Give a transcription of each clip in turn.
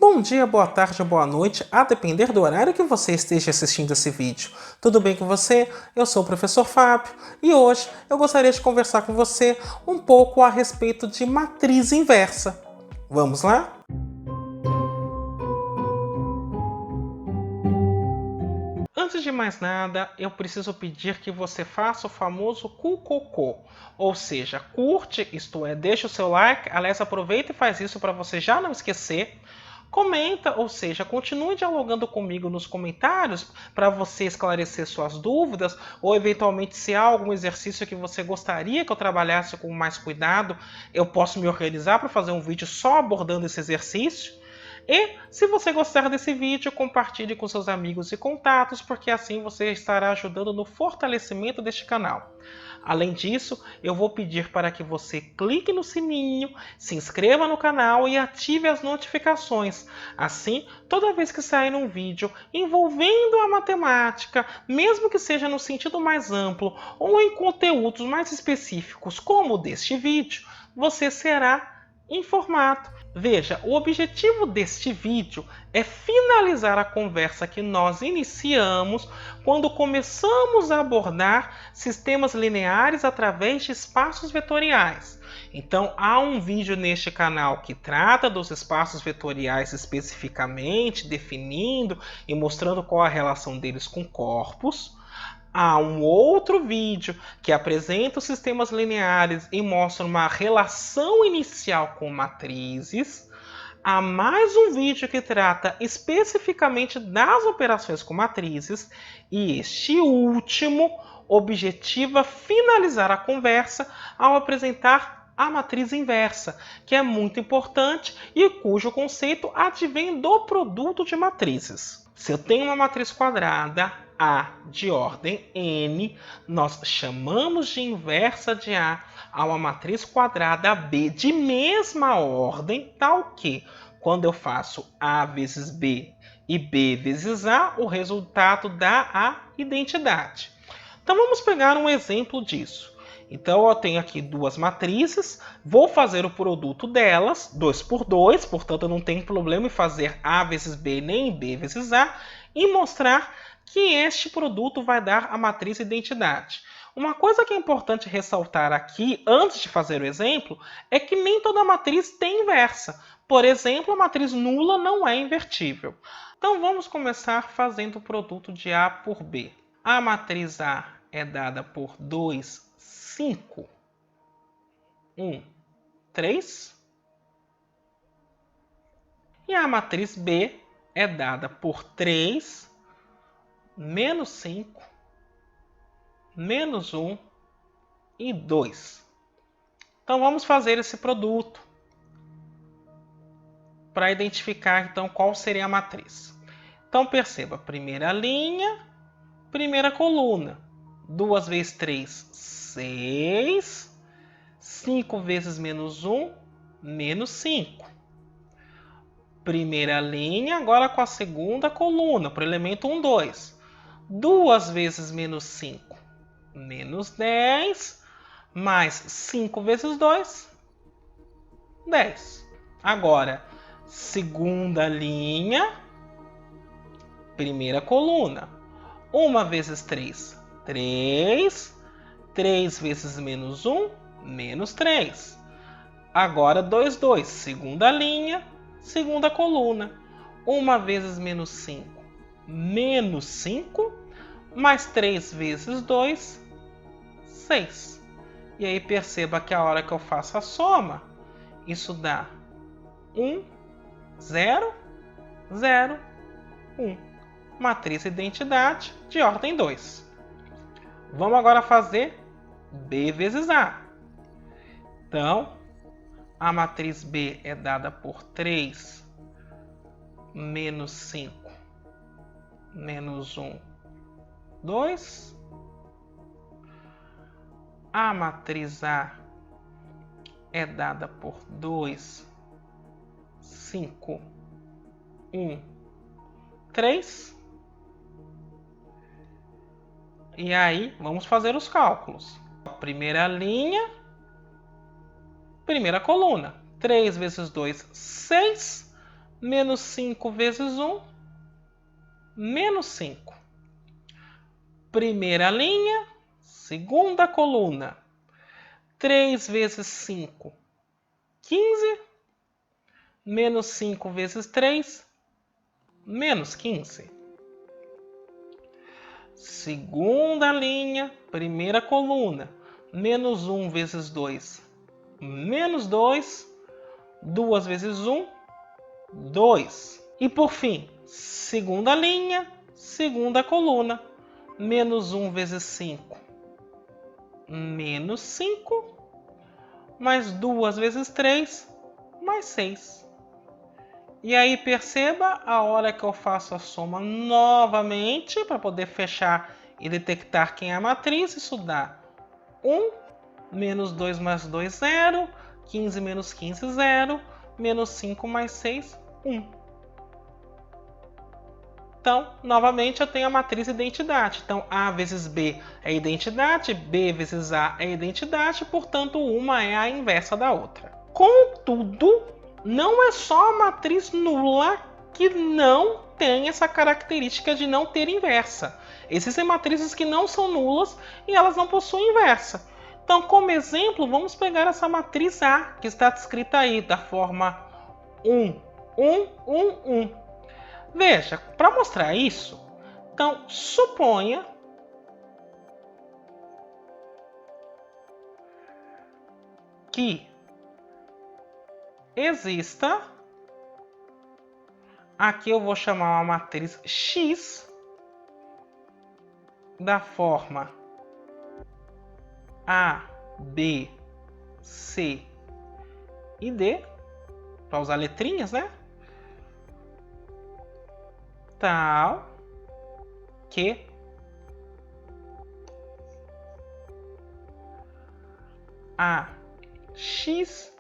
Bom dia, boa tarde ou boa noite, a depender do horário que você esteja assistindo esse vídeo. Tudo bem com você? Eu sou o professor Fábio e hoje eu gostaria de conversar com você um pouco a respeito de matriz inversa. Vamos lá? Antes de mais nada, eu preciso pedir que você faça o famoso cucocô, ou seja, curte, isto é, deixa o seu like, aliás, aproveita e faz isso para você já não esquecer. Comenta, ou seja, continue dialogando comigo nos comentários para você esclarecer suas dúvidas ou eventualmente se há algum exercício que você gostaria que eu trabalhasse com mais cuidado, eu posso me organizar para fazer um vídeo só abordando esse exercício. E se você gostar desse vídeo, compartilhe com seus amigos e contatos, porque assim você estará ajudando no fortalecimento deste canal. Além disso, eu vou pedir para que você clique no sininho, se inscreva no canal e ative as notificações. Assim, toda vez que sair um vídeo envolvendo a matemática, mesmo que seja no sentido mais amplo ou em conteúdos mais específicos como o deste vídeo, você será informado. Veja, o objetivo deste vídeo é finalizar a conversa que nós iniciamos quando começamos a abordar sistemas lineares através de espaços vetoriais. Então, há um vídeo neste canal que trata dos espaços vetoriais especificamente, definindo e mostrando qual a relação deles com corpos. Há um outro vídeo que apresenta os sistemas lineares e mostra uma relação inicial com matrizes. Há mais um vídeo que trata especificamente das operações com matrizes. E este último objetiva finalizar a conversa ao apresentar a matriz inversa, que é muito importante e cujo conceito advém do produto de matrizes. Se eu tenho uma matriz quadrada A de ordem n, nós chamamos de inversa de A a uma matriz quadrada B de mesma ordem, tal que, quando eu faço A vezes B e B vezes A, o resultado dá a identidade. Então vamos pegar um exemplo disso. Então eu tenho aqui duas matrizes, vou fazer o produto delas, 2 por 2, portanto eu não tenho problema em fazer A vezes B nem B vezes A, e mostrar que este produto vai dar a matriz identidade. Uma coisa que é importante ressaltar aqui, antes de fazer o exemplo, é que nem toda matriz tem inversa. Por exemplo, a matriz nula não é invertível. Então vamos começar fazendo o produto de A por B. A matriz A é dada por 2, 5, 1, 3. E a matriz B é dada por 3, menos 5, menos 1 e 2. Então vamos fazer esse produto para identificar então qual seria a matriz. Então perceba, primeira linha, primeira coluna. 2 vezes 3, 6. 5 vezes menos 1, menos 5. Primeira linha, agora com a segunda coluna, para o elemento 1, 2. 2 vezes menos 5, menos 10. Mais 5 vezes 2, 10. Agora, segunda linha, primeira coluna. 1 vezes 3, 3. 3 vezes menos 1, menos 3. Agora 2, 2. Segunda linha, segunda coluna. 1 vezes menos 5, menos 5. Mais 3 vezes 2, 6. E aí perceba que a hora que eu faço a soma, isso dá 1, 0, 0, 1. Matriz identidade de ordem 2. Vamos agora fazer B vezes A. Então, a matriz B é dada por 3, menos 5, menos 1, 2. A matriz A é dada por 2, 5, 1, 3. E aí, vamos fazer os cálculos. Primeira linha, primeira coluna. 3 vezes 2, 6. Menos 5 vezes 1, menos 5. Primeira linha, segunda coluna. 3 vezes 5, 15. Menos 5 vezes 3, menos 15. Segunda linha, primeira coluna. Menos 1 vezes 2, menos 2. 2 vezes 1, 2. E por fim, segunda linha, segunda coluna. Menos 1 vezes 5, menos 5. Mais 2 vezes 3, mais 6. E aí perceba a hora que eu faço a soma novamente para poder fechar e detectar quem é a matriz. Isso dá 1, menos 2 mais 2, 0. 15 menos 15, 0. Menos 5 mais 6, 1. Então, novamente, eu tenho a matriz identidade. Então, A vezes B é identidade, B vezes A é identidade, portanto, uma é a inversa da outra. Contudo, não é só a matriz nula que não tem essa característica de não ter inversa. Existem matrizes que não são nulas e elas não possuem inversa. Então, como exemplo, vamos pegar essa matriz A, que está descrita aí, da forma 1, 1, 1, 1. Veja, para mostrar isso, então suponha que exista, aqui eu vou chamar uma matriz X da forma A, B, C e D, para usar letrinhas, né? Tal que a X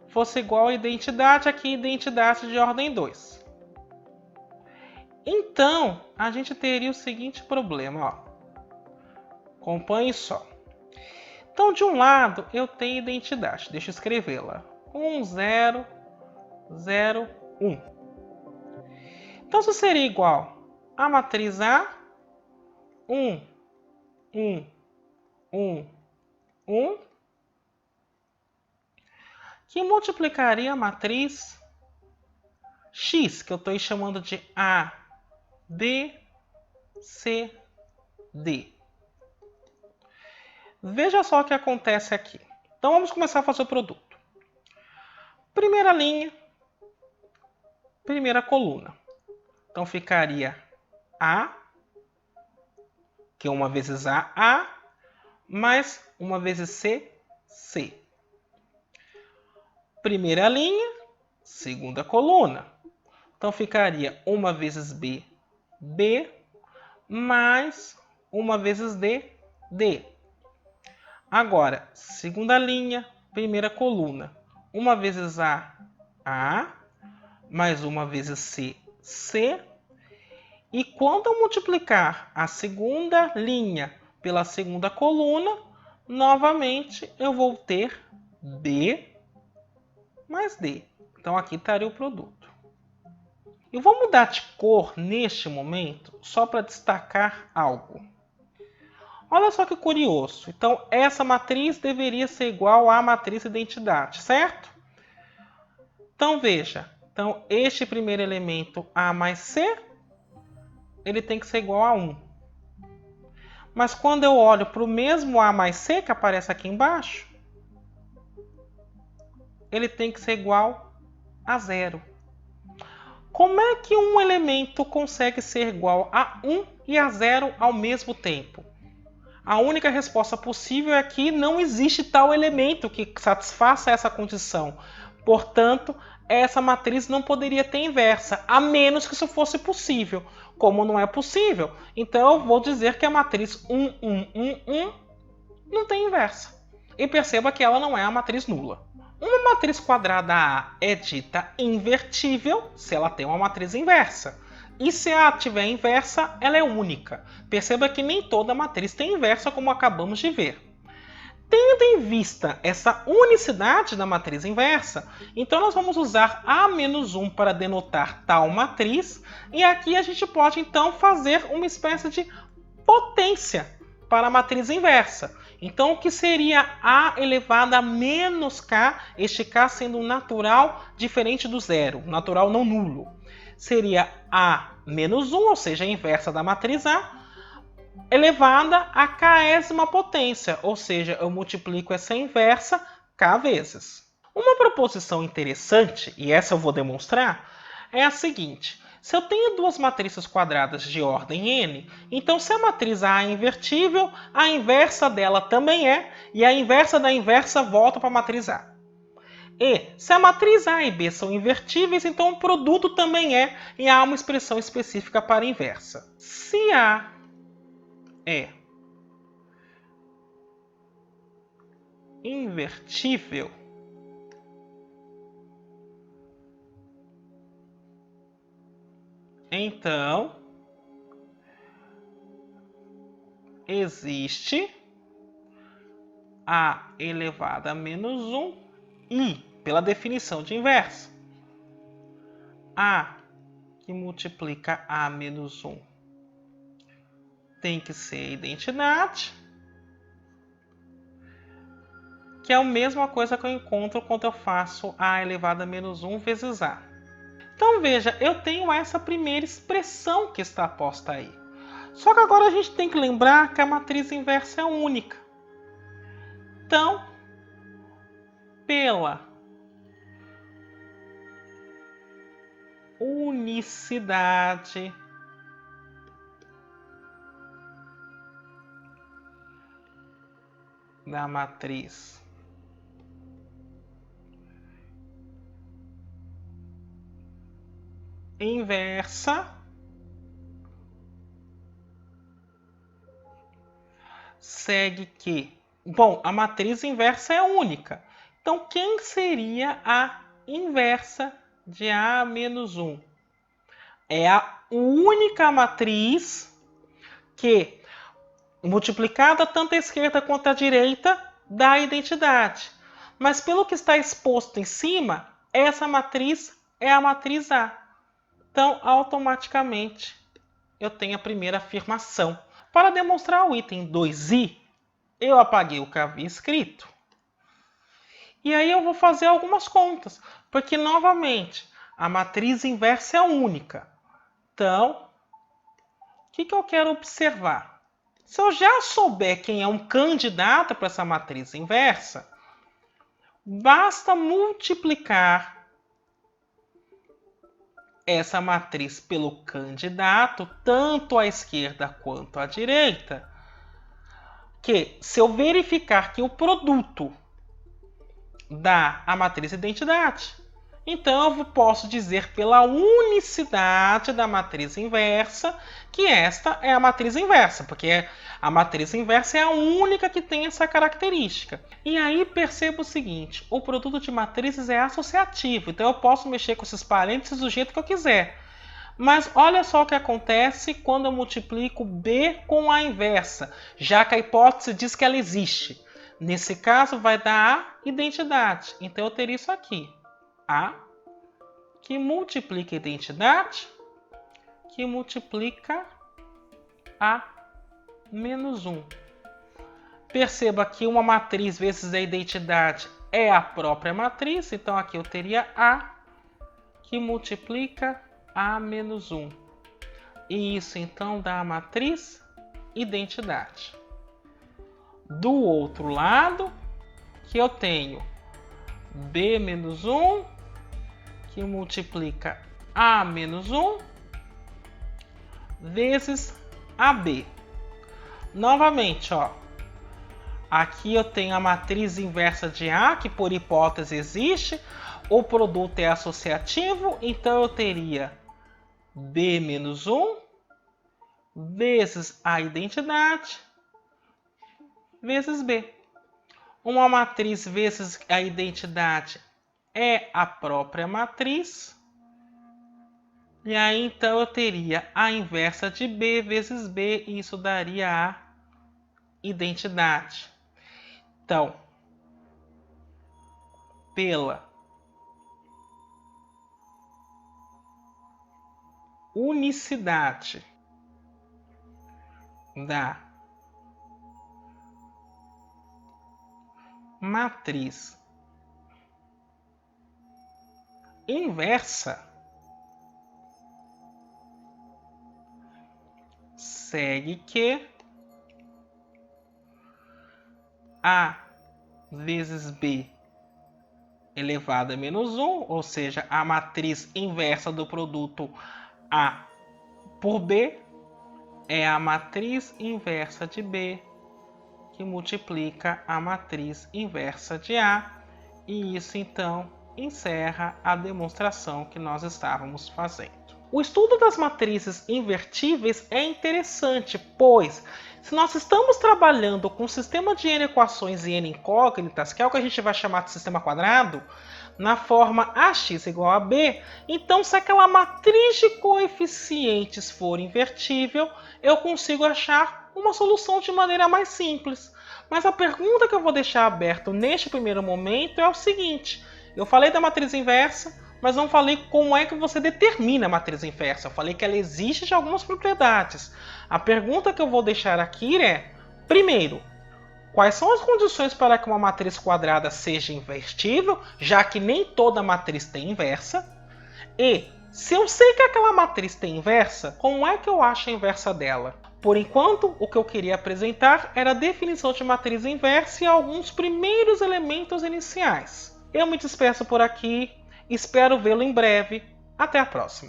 fosse igual a identidade, aqui identidade de ordem 2. Então, a gente teria o seguinte problema, ó. Acompanhe só. Então, de um lado, eu tenho identidade. Deixa eu escrevê-la. 1, 0, 0, 1. Então, isso seria igual a matriz A, 1, 1, 1, 1, que multiplicaria a matriz X, que eu estou chamando de A, B, C, D. Veja só o que acontece aqui. Então, vamos começar a fazer o produto. Primeira linha, primeira coluna. Então, ficaria A, que é 1 vezes A, mais 1 vezes C, C. Primeira linha, segunda coluna. Então, ficaria 1 vezes B, B, mais 1 vezes D, D. Agora, segunda linha, primeira coluna. 1 vezes A, mais 1 vezes C, C. E quando eu multiplicar a segunda linha pela segunda coluna, novamente eu vou ter B mais D. Então aqui estaria o produto. Eu vou mudar de cor neste momento só para destacar algo. Olha só que curioso. Então essa matriz deveria ser igual à matriz identidade, certo? Então veja. Então este primeiro elemento A mais C, ele tem que ser igual a 1. Mas quando eu olho para o mesmo A mais C que aparece aqui embaixo, ele tem que ser igual a 0. Como é que um elemento consegue ser igual a 1 e a 0 ao mesmo tempo? A única resposta possível é que não existe tal elemento que satisfaça essa condição. Portanto, essa matriz não poderia ter inversa, a menos que isso fosse possível. Como não é possível, então eu vou dizer que a matriz 1, 1, 1, 1 não tem inversa. E perceba que ela não é a matriz nula. Uma matriz quadrada A é dita invertível se ela tem uma matriz inversa. E se A tiver inversa, ela é única. Perceba que nem toda matriz tem inversa, como acabamos de ver. Tendo em vista essa unicidade da matriz inversa, então nós vamos usar A-1 para denotar tal matriz, e aqui a gente pode então fazer uma espécie de potência para a matriz inversa. Então, o que seria A elevado a menos K, este K sendo um natural diferente do zero, natural não nulo? Seria A menos 1, ou seja, a inversa da matriz A, elevada à késima potência, ou seja, eu multiplico essa inversa k vezes. Uma proposição interessante, e essa eu vou demonstrar, é a seguinte. Se eu tenho duas matrizes quadradas de ordem n, então se a matriz A é invertível, a inversa dela também é, e a inversa da inversa volta para a matriz A. E se a matriz A e B são invertíveis, então o produto também é, e há uma expressão específica para a inversa. Se A é invertível, então existe A elevado a menos 1 e, pela definição de inversa, A que multiplica A menos 1 tem que ser a identidade, que é a mesma coisa que eu encontro quando eu faço A elevado a menos 1 vezes A. Então veja, eu tenho essa primeira expressão que está posta aí. Só que agora a gente tem que lembrar que a matriz inversa é única. Então, pela unicidade da matriz inversa, segue que, bom, a matriz inversa é única. Então, quem seria a inversa de A menos 1? É a única matriz que, multiplicada tanto à esquerda quanto à direita, dá a identidade. Mas pelo que está exposto em cima, essa matriz é a matriz A. Então, automaticamente, eu tenho a primeira afirmação. Para demonstrar o item 2i, eu apaguei o que havia escrito. E aí eu vou fazer algumas contas, porque, novamente, a matriz inversa é única. Então, o que eu quero observar? Se eu já souber quem é um candidato para essa matriz inversa, basta multiplicar essa matriz pelo candidato, tanto à esquerda quanto à direita, que se eu verificar que o produto dá a matriz identidade, então eu posso dizer pela unicidade da matriz inversa que esta é a matriz inversa, porque a matriz inversa é a única que tem essa característica. E aí perceba o seguinte, o produto de matrizes é associativo, então eu posso mexer com esses parênteses do jeito que eu quiser. Mas olha só o que acontece quando eu multiplico B com a inversa, já que a hipótese diz que ela existe. Nesse caso vai dar a identidade, então eu teria isso aqui. A que multiplica a identidade, que multiplica A menos 1. Perceba que uma matriz vezes a identidade é a própria matriz, então aqui eu teria A que multiplica A menos 1. E isso então dá a matriz identidade. Do outro lado, que eu tenho B menos 1 que multiplica A menos 1 vezes AB. Novamente, ó, aqui eu tenho a matriz inversa de A, que por hipótese existe, o produto é associativo, então eu teria B menos 1 vezes a identidade vezes B. Uma matriz vezes a identidade é a própria matriz. E aí, então, eu teria a inversa de B vezes B, e isso daria a identidade. Então, pela unicidade da matriz inversa, segue que A vezes B elevado a menos 1, ou seja, a matriz inversa do produto A por B, é a matriz inversa de B que multiplica a matriz inversa de A, e isso então encerra a demonstração que nós estávamos fazendo. O estudo das matrizes invertíveis é interessante, pois se nós estamos trabalhando com um sistema de n equações e n incógnitas, que é o que a gente vai chamar de sistema quadrado, na forma ax igual a b, então se aquela matriz de coeficientes for invertível, eu consigo achar uma solução de maneira mais simples. Mas a pergunta que eu vou deixar aberta neste primeiro momento é o seguinte: eu falei da matriz inversa, mas não falei como é que você determina a matriz inversa. Eu falei que ela existe de algumas propriedades. A pergunta que eu vou deixar aqui é, primeiro, quais são as condições para que uma matriz quadrada seja invertível, já que nem toda matriz tem inversa? E, se eu sei que aquela matriz tem inversa, como é que eu acho a inversa dela? Por enquanto, o que eu queria apresentar era a definição de matriz inversa e alguns primeiros elementos iniciais. Eu me despeço por aqui, espero vê-lo em breve. Até a próxima!